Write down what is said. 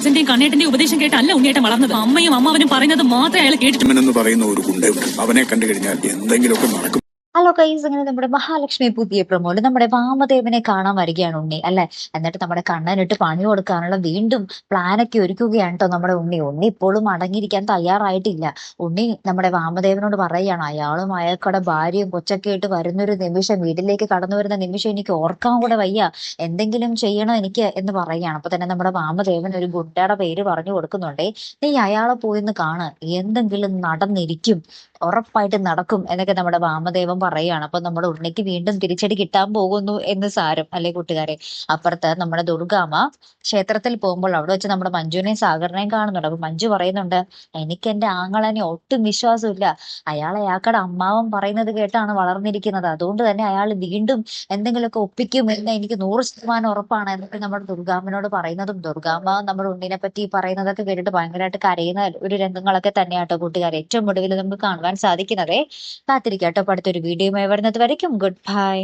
അച്ഛന്റെയും കണ്ണേട്ടന്റെയും ഉപദേശം കേട്ടല്ല ഉണ്ണിയേട്ടൻ വളർന്നത്. അമ്മയും അമ്മാവനും പറയുന്നത് മാത്രമേ അയാൾ കേട്ടിട്ടുണ്ടെന്ന് പറയുന്ന ഒരു ഗുണ്ടയുണ്ട്. അവനെ കണ്ടു കഴിഞ്ഞാൽ എന്തെങ്കിലുമൊക്കെ നടക്കും. ഹലോ ഗൈസ്, അങ്ങനെ നമ്മുടെ മഹാലക്ഷ്മി പുതിയ പ്രൊമോയില് നമ്മുടെ വാമദേവനെ കാണാൻ വരികയാണ് ഉണ്ണി അല്ലെ. എന്നിട്ട് നമ്മുടെ കണ്ണനിട്ട് പണി കൊടുക്കാനുള്ള വീണ്ടും പ്ലാനൊക്കെ ഒരുക്കുകയാണ് കേട്ടോ നമ്മുടെ ഉണ്ണി. ഉണ്ണി ഇപ്പോഴും അടങ്ങിയിരിക്കാൻ തയ്യാറായിട്ടില്ല. ഉണ്ണി നമ്മുടെ വാമദേവനോട് പറയുകയാണ്, അയാളും അയാൾക്കടെ ഭാര്യയും കൊച്ചൊക്കെ ആയിട്ട് വരുന്നൊരു നിമിഷം, വീട്ടിലേക്ക് കടന്നു വരുന്ന നിമിഷം എനിക്ക് ഓർക്കാൻ കൂടെ വയ്യ, എന്തെങ്കിലും ചെയ്യണോ എനിക്ക് എന്ന് പറയുകയാണ്. അപ്പൊ തന്നെ നമ്മുടെ വാമദേവൻ ഒരു ഗുണ്ടയുടെ പേര് പറഞ്ഞു കൊടുക്കുന്നുണ്ടേ, നീ അയാളെ പോയിന്ന് കാണ്, എന്തെങ്കിലും നടന്നിരിക്കും, ഉറപ്പായിട്ട് നടക്കും എന്നൊക്കെ നമ്മുടെ വാമദേവൻ പറയുകയാണ്. അപ്പൊ നമ്മുടെ ഉണ്ണിക്ക് വീണ്ടും തിരിച്ചടി കിട്ടാൻ പോകുന്നു എന്ന് സാരം അല്ലെ കൂട്ടുകാരെ. അപ്പുറത്ത് നമ്മുടെ ദുർഗാമ്മ ക്ഷേത്രത്തിൽ പോകുമ്പോൾ അവിടെ വെച്ച് നമ്മുടെ മഞ്ജുവിനെയും സാഗറിനെയും കാണുന്നുണ്ട്. അപ്പൊ മഞ്ജു പറയുന്നുണ്ട്, എനിക്ക് എന്റെ ആങ്ങളനെ ഒട്ടും വിശ്വാസമില്ല, അയാളുടെ അമ്മാവൻ പറയുന്നത് കേട്ടാണ് വളർന്നിരിക്കുന്നത്, അതുകൊണ്ട് തന്നെ അയാൾ വീണ്ടും എന്തെങ്കിലുമൊക്കെ ഒപ്പിക്കും എന്ന് എനിക്ക് 100% ഉറപ്പാണ് എന്നൊക്കെ നമ്മുടെ ദുർഗാമ്മനോട് പറയുന്നതും, ദുർഗാമ്മ നമ്മുടെ ഉണ്ണിനെ പറ്റി പറയുന്നതൊക്കെ കേട്ടിട്ട് ഭയങ്കരമായിട്ട് കരയുന്ന ഒരു രംഗങ്ങളൊക്കെ തന്നെയാട്ടോ കൂട്ടുകാരെ ഏറ്റവും ഒടുവിൽ നമുക്ക് കാണുവാൻ സാധിക്കുന്നതേ. കാത്തിരിക്കാട്ടോ അടുത്തൊരു വീഡിയോയുമായി വരുന്നത് വരയ്ക്കും. Good bye.